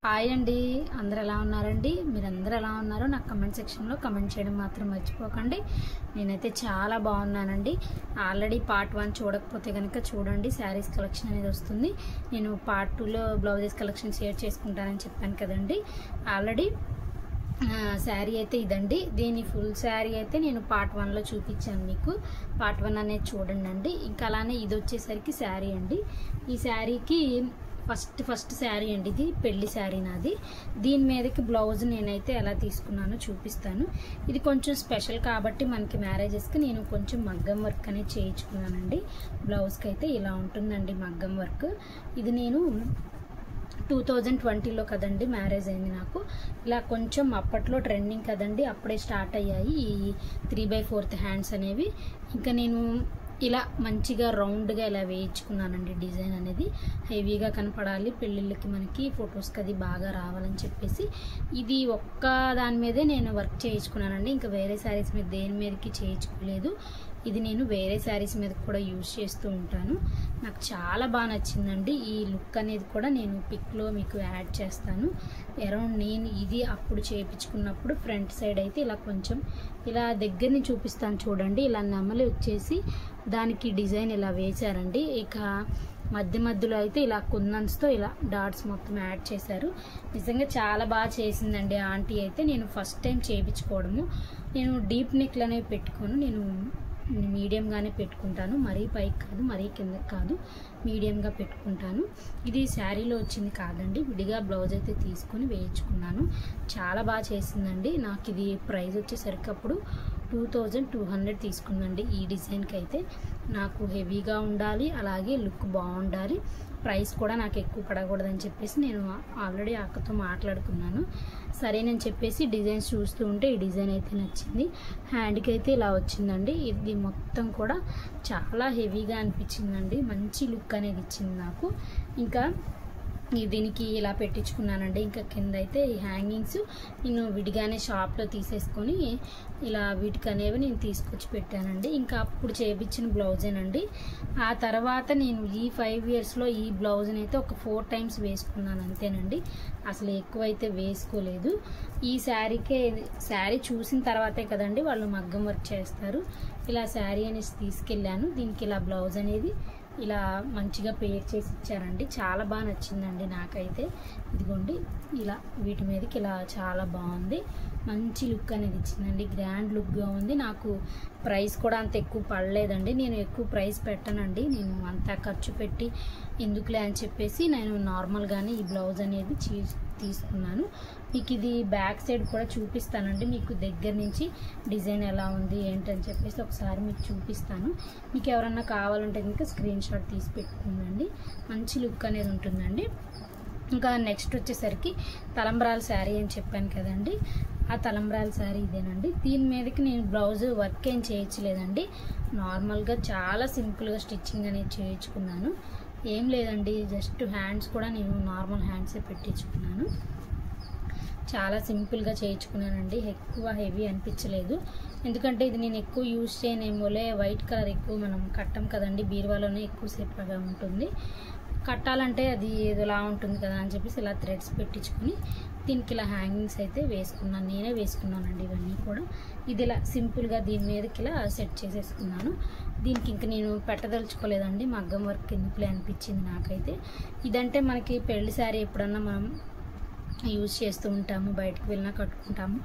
Hi అండి, అందరు ఎలా ఉన్నారండి? మీరందరూ ఎలా ఉన్నారో నాకు కమెంట్ సెక్షన్లో కమెంట్ చేయడం మాత్రం మర్చిపోకండి. నేనైతే చాలా బాగున్నానండి. ఆల్రెడీ పార్ట్ 1 చూడకపోతే కనుక చూడండి, శారీస్ కలెక్షన్ అనేది వస్తుంది. నేను పార్ట్ 2లో బ్లౌజెస్ కలెక్షన్ షేర్ చేసుకుంటానని చెప్పాను కదండి. ఆల్రెడీ శారీ అయితే ఇదండి. దీని ఫుల్ శారీ అయితే నేను పార్ట్ 1లో చూపించాను మీకు. పార్ట్ 1 అనేది చూడండి అండి. ఇంకా అలానే ఇది వచ్చేసరికి శారీ అండి. ఈ శారీకి ఫస్ట్ శారీ అండి, ఇది పెళ్లి శారీ నాది. దీని మీదకి బ్లౌజ్ నేనైతే ఎలా తీసుకున్నానో చూపిస్తాను. ఇది కొంచెం స్పెషల్ కాబట్టి మనకి మ్యారేజెస్కి నేను కొంచెం మగ్గం వర్క్ అనేది చేయించుకున్నానండి. బ్లౌజ్కి అయితే ఇలా ఉంటుందండి మగ్గం వర్క్. ఇది నేను 2020లో కదండి మ్యారేజ్ అయింది నాకు. ఇలా కొంచెం అప్పట్లో ట్రెండింగ్ కదండి, అప్పుడే స్టార్ట్ అయ్యాయి ఈ 3/4 హ్యాండ్స్ అనేవి. ఇంకా నేను ఇలా మంచిగా రౌండ్గా ఇలా వేయించుకున్నానండి. డిజైన్ అనేది హెవీగా కనపడాలి పెళ్ళిళ్ళకి, మనకి ఫొటోస్కి అది బాగా రావాలని చెప్పేసి ఇది ఒక్క దాని మీదే నేను వర్క్ చేయించుకున్నానండి. ఇంకా వేరే శారీస్ మీద దేని మీదకి చేయించుకోలేదు. ఇది నేను వేరే శారీస్ మీద కూడా యూజ్ చేస్తూ ఉంటాను. నాకు చాలా బాగా నచ్చిందండి. ఈ లుక్ అనేది కూడా నేను పిక్లో మీకు యాడ్ చేస్తాను. అరౌండ్ నేను ఇది అప్పుడు చేయించుకున్నప్పుడు ఫ్రంట్ సైడ్ అయితే ఇలా కొంచెం ఇలా దగ్గరని చూపిస్తాను చూడండి. ఇలా నెమలి వచ్చేసి దానికి డిజైన్ ఇలా వేశారండి. ఇక మధ్యలో అయితే ఇలా కుందన్స్తో ఇలా డాట్స్ మొత్తం యాడ్ చేశారు. నిజంగా చాలా బాగా చేసిందండి ఆంటీ అయితే. నేను ఫస్ట్ టైం చేయించుకోవడము. నేను డీప్ నెక్లు అనేవి పెట్టుకోను, నేను మీడియంగానే పెట్టుకుంటాను. మరీ పైకి కాదు, మరీ కిందకి కాదు, మీడియంగా పెట్టుకుంటాను. ఇది శారీలో వచ్చింది కాదండి, విడిగా బ్లౌజ్ అయితే తీసుకొని వేయించుకున్నాను. చాలా బాగా చేసిందండి. నాకు ఇది ప్రైస్ వచ్చేసరికి అప్పుడు 2200 తీసుకుందండి. ఈ డిజైన్కి అయితే నాకు హెవీగా ఉండాలి, అలాగే లుక్ బాగుండాలి, ప్రైస్ కూడా నాకు ఎక్కువ పడకూడదని చెప్పేసి నేను ఆల్రెడీ అక్కతో మాట్లాడుకున్నాను. సరేనని చెప్పేసి డిజైన్స్ చూస్తూ ఉంటే ఈ డిజైన్ అయితే నచ్చింది. హ్యాండ్కి అయితే ఇలా వచ్చిందండి. ఇది మొత్తం కూడా చాలా హెవీగా అనిపించిందండి. మంచి లుక్ అనేది ఇచ్చింది నాకు. ఇంకా దీనికి ఇలా పెట్టించుకున్నానండి. ఇంకా కింద అయితే ఈ హ్యాంగింగ్స్ నేను విడిగానే షాప్లో తీసేసుకొని ఇలా వీటికి అనేవి నేను తీసుకొచ్చి పెట్టానండి. ఇంకా అప్పుడు చేయించిన బ్లౌజేనండి. ఆ తర్వాత నేను ఈ 5 ఇయర్స్లో ఈ బ్లౌజ్ని అయితే ఒక 4 టైమ్స్ వేసుకున్నాను అంతేనండి. అసలు ఎక్కువైతే వేసుకోలేదు. ఈ శారీ చూసిన తర్వాతే కదండి వాళ్ళు మగ్గం వర్క్ చేస్తారు. ఇలా శారీ అనేసి తీసుకెళ్ళాను. దీనికి ఇలా బ్లౌజ్ అనేది ఇలా మంచిగా పేర్ చేసి ఇచ్చారండి. చాలా బాగా నచ్చిందండి నాకైతే. ఇదిగోండి ఇలా వీటి మీదకి ఇలా చాలా బాగుంది, మంచి లుక్ అనేది ఇచ్చిందండి. గ్రాండ్ లుక్గా ఉంది. నాకు ప్రైస్ కూడా అంత ఎక్కువ పడలేదండి. నేను ఎక్కువ ప్రైస్ పెట్టనండి, నేను అంత ఖర్చు పెట్టి ఎందుకులే అని చెప్పేసి నేను నార్మల్గానే ఈ బ్లౌజ్ అనేది తీసుకున్నాను. మీకు ఇది బ్యాక్ సైడ్ కూడా చూపిస్తానండి, మీకు దగ్గర నుంచి డిజైన్ ఎలా ఉంది ఏంటని చెప్పేసి ఒకసారి మీకు చూపిస్తాను. మీకు ఎవరన్నా కావాలంటే కనుక స్క్రీన్ షాట్ తీసి పెట్టుకుందండి. మంచి లుక్ అనేది ఉంటుందండి. ఇంకా నెక్స్ట్ వచ్చేసరికి తలంబ్రాల శారీ అని చెప్పాను కదండి, ఆ తలంబ్రాల శారీ ఇదేనండి. దీని మీదకి నేను బ్లౌజ్ వర్క్ ఏం చేయించలేదండి, నార్మల్గా చాలా సింపుల్గా స్టిచ్చింగ్ అనేది చేయించుకున్నాను. ఏం లేదండి, జస్ట్ హ్యాండ్స్ కూడా నేను నార్మల్ హ్యాండ్సే పెట్టించుకున్నాను. చాలా సింపుల్గా చేయించుకున్నానండి. ఎక్కువ హెవీ అనిపించలేదు, ఎందుకంటే ఇది నేను ఎక్కువ యూజ్ చేయనేమోలే. వైట్ కలర్ ఎక్కువ మనం కట్టం కదండి, బీరువాలోనే ఎక్కువసేపుగా ఉంటుంది. కట్టాలంటే అది ఏదోలా ఉంటుంది కదా అని చెప్పేసి ఇలా థ్రెడ్స్ పెట్టించుకొని దీనికి ఇలా హ్యాంగింగ్స్ అయితే వేసుకున్నాను. నేనే వేసుకున్నానండి ఇవన్నీ కూడా. ఇది ఇలా సింపుల్గా దీని మీదకి ఇలా సెట్ చేసేసుకున్నాను. దీనికి ఇంక నేను పెట్టదలుచుకోలేదండి, మగ్గం వర్క్ ఎందుకులే అనిపించింది నాకైతే. ఇదంటే మనకి పెళ్లి శారీ ఎప్పుడన్నా మనం యూజ్ చేస్తూ ఉంటాము, బయటకు వెళ్ళినా కట్టుకుంటాము,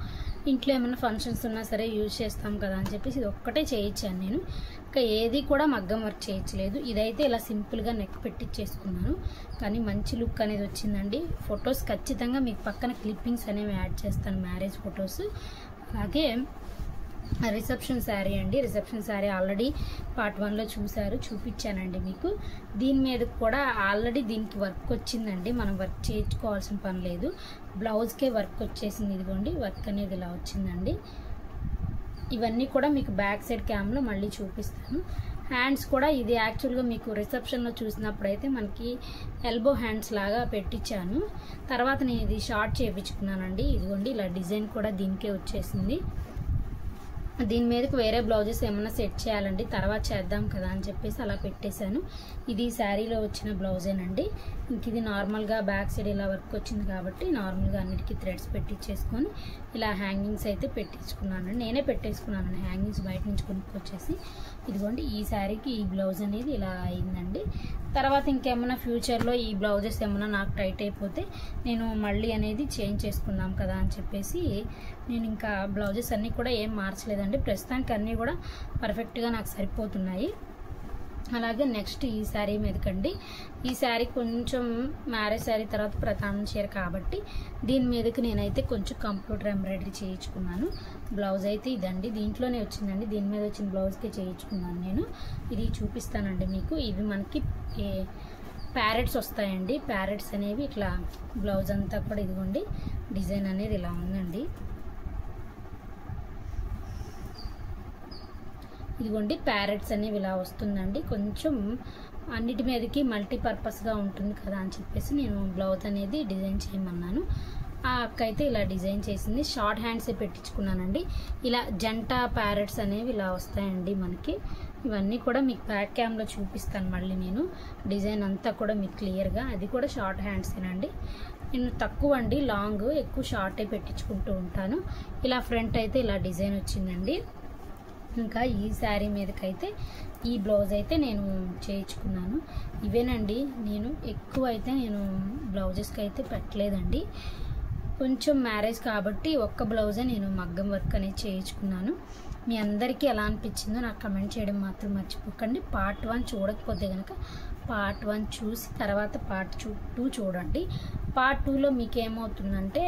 ఇంట్లో ఏమైనా ఫంక్షన్స్ ఉన్నా సరే యూజ్ చేస్తాం కదా అని చెప్పేసి ఇది ఒక్కటే చేయించాను నేను. ఇంకా ఏది కూడా మగ్గం వర్క్ చేయించలేదు. ఇదైతే ఇలా సింపుల్గా నెక్ పెట్టించేసుకున్నాను, కానీ మంచి లుక్ అనేది వచ్చిందండి. ఫొటోస్ ఖచ్చితంగా మీకు పక్కన క్లిప్పింగ్స్ అనేవి యాడ్ చేస్తాను, మ్యారేజ్ ఫొటోస్. అలాగే రిసెప్షన్ శారీ అండి. రిసెప్షన్ శారీ ఆల్రెడీ పార్ట్ 1లో చూపించానండి మీకు. దీని మీద కూడా ఆల్రెడీ దీనికి వర్క్ వచ్చిందండి, మనం వర్క్ చేయించుకోవాల్సిన పని లేదు, బ్లౌజ్కే వర్క్ వచ్చేసింది. ఇదిగోండి వర్క్ అనేది ఇలా వచ్చిందండి. ఇవన్నీ కూడా మీకు బ్యాక్ సైడ్ క్యామ్లో మళ్ళీ చూపిస్తాను. హ్యాండ్స్ కూడా ఇది యాక్చువల్గా మీకు రిసెప్షన్లో చూసినప్పుడు అయితే మనకి ఎల్బో హ్యాండ్స్ లాగా పెట్టించాను. తర్వాత నేను ఇది షార్ట్ చేయించుకున్నానండి. ఇదిగోండి ఇలా డిజైన్ కూడా దీనికే వచ్చేసింది. దీని మీదకి వేరే బ్లౌజెస్ ఏమైనా సెట్ చేయాలండి, తర్వాత చేద్దాం కదా అని చెప్పేసి అలా పెట్టేశాను. ఇది శారీలో వచ్చిన బ్లౌజేనండి. ఇంక ఇది నార్మల్గా బ్యాక్ సైడ్ ఇలా వర్క్ వచ్చింది కాబట్టి నార్మల్గా అన్నిటికీ థ్రెడ్స్ పెట్టించేసుకొని ఇలా హ్యాంగింగ్స్ అయితే పెట్టించుకున్నానండి. నేనే పెట్టేసుకున్నానండి హ్యాంగింగ్స్ బయట నుంచి కొనుక్కొచ్చేసి. ఇదిగోండి ఈ శారీకి ఈ బ్లౌజ్ అనేది ఇలా అయిందండి. తర్వాత ఇంకేమైనా ఫ్యూచర్లో ఈ బ్లౌజెస్ ఏమైనా నాకు టైట్ అయిపోతే నేను మళ్ళీ అనేది చేంజ్ చేసుకుందాం కదా అని చెప్పేసి నేను ఇంకా బ్లౌజెస్ అన్నీ కూడా ఏం మార్చలేదండి. ప్రస్తుతానికి అన్నీ కూడా పర్ఫెక్ట్గా నాకు సరిపోతున్నాయి. అలాగే నెక్స్ట్ ఈ శారీ మీదకండి. ఈ శారీ కొంచెం మ్యారేజ్ శారీ తర్వాత ప్రధానం చీర కాబట్టి దీని మీదకి నేనైతే కొంచెం కంప్యూటర్ ఎంబ్రాయిడరీ చేయించుకున్నాను. బ్లౌజ్ అయితే ఇదండి, దీంట్లోనే వచ్చిందండి. దీని మీద వచ్చిన బ్లౌజ్కే చేయించుకున్నాను నేను. ఇది చూపిస్తానండి మీకు. ఇవి మనకి ప్యారెట్స్ వస్తాయండి. ప్యారెట్స్ అనేవి ఇట్లా బ్లౌజ్ అంతా కూడా ఇదిగోండి డిజైన్ అనేది ఇలా ఉందండి. ఇదిగోండి ప్యారెట్స్ అనేవి ఇలా వస్తుందండి. కొంచెం అన్నిటి మీదకి మల్టీపర్పస్గా ఉంటుంది కదా అని చెప్పేసి నేను బ్లౌజ్ అనేది డిజైన్ చేయమన్నాను. ఆ అక్క అయితే ఇలా డిజైన్ చేసింది. షార్ట్ హ్యాండ్సే పెట్టించుకున్నానండి. ఇలా జంట ప్యారెట్స్ అనేవి ఇలా వస్తాయండి మనకి. ఇవన్నీ కూడా మీకు బ్యాక్ క్యామ్లో చూపిస్తాను మళ్ళీ నేను డిజైన్ అంతా కూడా మీకు క్లియర్గా. అది కూడా షార్ట్ హ్యాండ్సేనండి. నేను తక్కువ అండి లాంగ్, ఎక్కువ షార్టే పెట్టించుకుంటూ ఉంటాను. ఇలా ఫ్రంట్ అయితే ఇలా డిజైన్ వచ్చిందండి. ఇంకా ఈ శారీ మీదకైతే ఈ బ్లౌజ్ అయితే నేను చేయించుకున్నాను. ఇవేనండి, నేను ఎక్కువ అయితే నేను బ్లౌజెస్కి అయితే పెట్టలేదండి. కొంచెం మ్యారేజ్ కాబట్టి ఒక్క బ్లౌజే నేను మగ్గం వర్క్ అనేది చేయించుకున్నాను. మీ అందరికీ ఎలా అనిపించిందో నాకు కమెంట్ చేయడం మాత్రం మర్చిపోకండి. పార్ట్ 1 చూడకపోతే కనుక పార్ట్ 1 చూసి తర్వాత పార్ట్ 2 చూడండి. పార్ట్ 2లో మీకు ఏమవుతుందంటే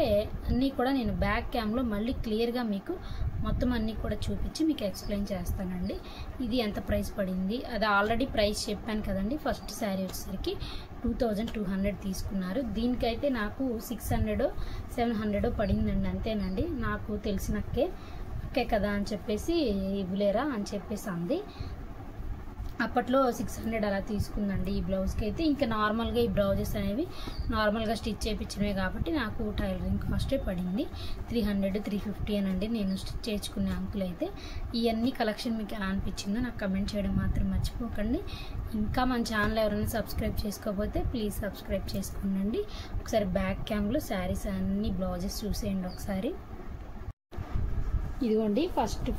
అన్నీ కూడా నేను బ్యాక్ క్యామ్లో మళ్ళీ క్లియర్గా మీకు మొత్తం అన్నీ కూడా చూపించి మీకు ఎక్స్ప్లెయిన్ చేస్తానండి. ఇది ఎంత ప్రైస్ పడింది అది ఆల్రెడీ ప్రైస్ చెప్పాను కదండి. ఫస్ట్ శారీ వచ్చేసరికి 2200 తీసుకున్నారు. దీనికైతే నాకు 600 700 పడిందండి, అంతేనండి. నాకు తెలిసినక్కే కదా అని చెప్పేసి ఇవ్వలేరా అని చెప్పేసి అంది. అప్పట్లో 600 అలా తీసుకుందండి ఈ బ్లౌజ్కి అయితే. ఇంకా నార్మల్గా ఈ బ్లౌజెస్ అనేవి నార్మల్గా స్టిచ్ చేయించినవి కాబట్టి నాకు టైలరింగ్ కాస్టే పడింది 300 350 అనండి నేను స్టిచ్ చేయించుకునే అంకులు అయితే. ఇవన్నీ కలెక్షన్ మీకు ఎలా అనిపించిందో నాకు కమెంట్ చేయడం మాత్రం మర్చిపోకండి. ఇంకా మన ఛానల్ ఎవరైనా సబ్స్క్రైబ్ చేసుకోకపోతే ప్లీజ్ సబ్స్క్రైబ్ చేసుకోండి. ఒకసారి బ్యాక్ క్యామ్లో శారీస్ అన్ని బ్లౌజెస్ చూసేయండి ఒకసారి. ఇదిగోండి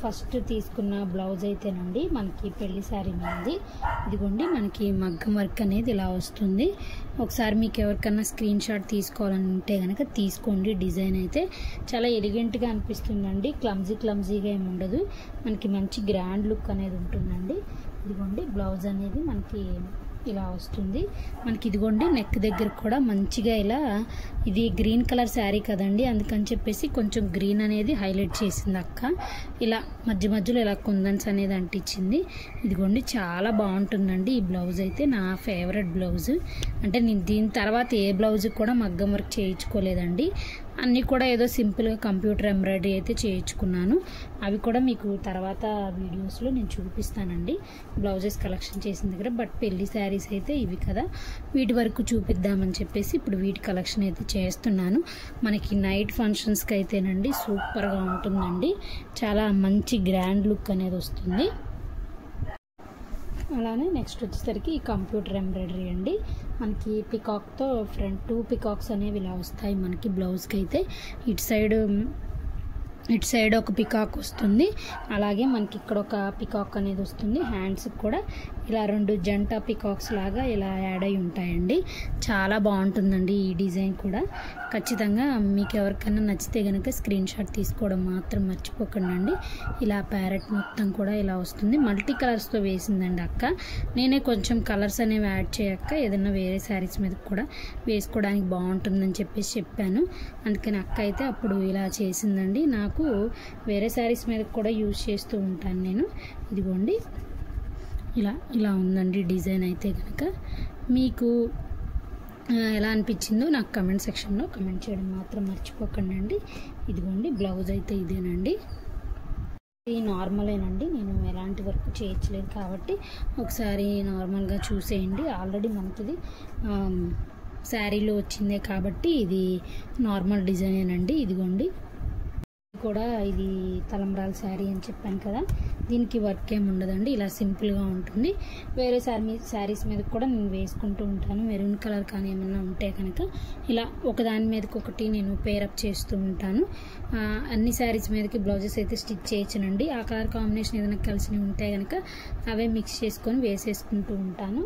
ఫస్ట్ తీసుకున్న బ్లౌజ్ అయితేనండి మనకి పెళ్లి శారీ మీద. ఇదిగోండి మనకి మగ్గం వర్క్ అనేది ఇలా వస్తుంది. ఒకసారి మీకు ఎవరికన్నా స్క్రీన్ షాట్ తీసుకోవాలని ఉంటే కనుక తీసుకోండి. డిజైన్ అయితే చాలా ఎలిగెంట్గా అనిపిస్తుందండి. క్లమ్జీగా ఏమి ఉండదు. మనకి మంచి గ్రాండ్ లుక్ అనేది ఉంటుందండి. ఇదిగోండి బ్లౌజ్ అనేది మనకి ఇలా వస్తుంది. మనకి ఇదిగోండి నెక్ దగ్గర కూడా మంచిగా ఇలా, ఇది గ్రీన్ కలర్ శారీ కదండి, అందుకని చెప్పేసి కొంచెం గ్రీన్ అనేది హైలైట్ చేసింది అక్క. ఇలా మధ్యలో ఇలా కుందన్స్ అనేది అంటించింది. ఇదిగోండి చాలా బాగుంటుందండి ఈ బ్లౌజ్ అయితే. నా ఫేవరెట్ బ్లౌజ్. అంటే నేను దీని తర్వాత ఏ బ్లౌజ్ కూడా మగ్గం వర్క్ చేయించుకోలేదండి. అన్నీ కూడా ఏదో సింపుల్గా కంప్యూటర్ ఎంబ్రాయిడరీ అయితే చేయించుకున్నాను. అవి కూడా మీకు తర్వాత వీడియోస్లో నేను చూపిస్తానండి బ్లౌజెస్ కలెక్షన్ చేసిన దగ్గర. బట్ పెళ్లి శారీస్ అయితే ఇవి కదా, వీటి వరకు చూపిద్దామని చెప్పేసి ఇప్పుడు వీటి కలెక్షన్ అయితే చేస్తున్నాను. మనకి నైట్ ఫంక్షన్స్కి అయితేనండి సూపర్గా ఉంటుందండి. చాలా మంచి గ్రాండ్ లుక్ అనేది వస్తుంది. అలానే నెక్స్ట్ వచ్చేసరికి ఈ కంప్యూటర్ ఎంబ్రాయిడరీ అండి. మనకి పికాక్తో ఫ్రంట్ 2 పికాక్స్ అనేవి ఇలా వస్తాయి మనకి బ్లౌజ్కి అయితే. ఇటు సైడ్ ఒక పికాక్ వస్తుంది, అలాగే మనకి ఇక్కడ ఒక పికాక్ అనేది వస్తుంది. హ్యాండ్స్కి కూడా ఇలా 2 జంట పికాక్స్ లాగా ఇలా యాడ్ అయి ఉంటాయండి. చాలా బాగుంటుందండి ఈ డిజైన్ కూడా. ఖచ్చితంగా మీకు ఎవరికైనా నచ్చితే కనుక స్క్రీన్ షాట్ తీసుకోవడం మాత్రం మర్చిపోకండి. ఇలా ప్యారెట్ మొత్తం కూడా ఇలా వస్తుంది. మల్టీ కలర్స్తో వేసిందండి అక్క. నేనే కొంచెం కలర్స్ అనేవి యాడ్ చేయక్క, ఏదైనా వేరే శారీస్ మీద కూడా వేసుకోవడానికి బాగుంటుందని చెప్పేసి చెప్పాను. అందుకని అక్క అయితే అప్పుడు ఇలా చేసిందండి. నాకు వేరే శారీస్ మీద కూడా యూజ్ చేస్తూ ఉంటాను నేను. ఇదిగోండి ఇలా ఉందండి డిజైన్ అయితే కనుక. మీకు ఎలా అనిపించిందో నాకు కమెంట్ సెక్షన్లో కమెంట్ చేయడం మాత్రం మర్చిపోకండి. ఇదిగోండి బ్లౌజ్ అయితే ఇదేనండి. ఇది నార్మలేనండి, నేను ఎలాంటి వర్క్ చేయించలేదు కాబట్టి ఒకసారి నార్మల్గా చూసేయండి. ఆల్రెడీ మనకిది శారీలో వచ్చిందే కాబట్టి ఇది నార్మల్ డిజైనేనండి. ఇదిగోండి కూడా ఇది తలంబ్రాల శారీ అని చెప్పాను కదా, దీనికి వర్క్ ఏమి ఉండదండి, ఇలా సింపుల్గా ఉంటుంది. వేరే శారీస్ మీద కూడా నేను వేసుకుంటూ ఉంటాను. మెరూన్ కలర్ కానీ ఏమన్నా ఉంటే కనుక ఇలా ఒకదాని మీదకి ఒకటి నేను పేరప్ చేస్తూ ఉంటాను. అన్ని శారీస్ మీదకి బ్లౌజెస్ అయితే స్టిచ్ చేయొచ్చునండి. ఆ కలర్ కాంబినేషన్ ఏదైనా కలిసి ఉంటే కనుక అవే మిక్స్ చేసుకొని వేసేసుకుంటూ ఉంటాను.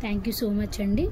థ్యాంక్ యూ సో మచ్ అండి.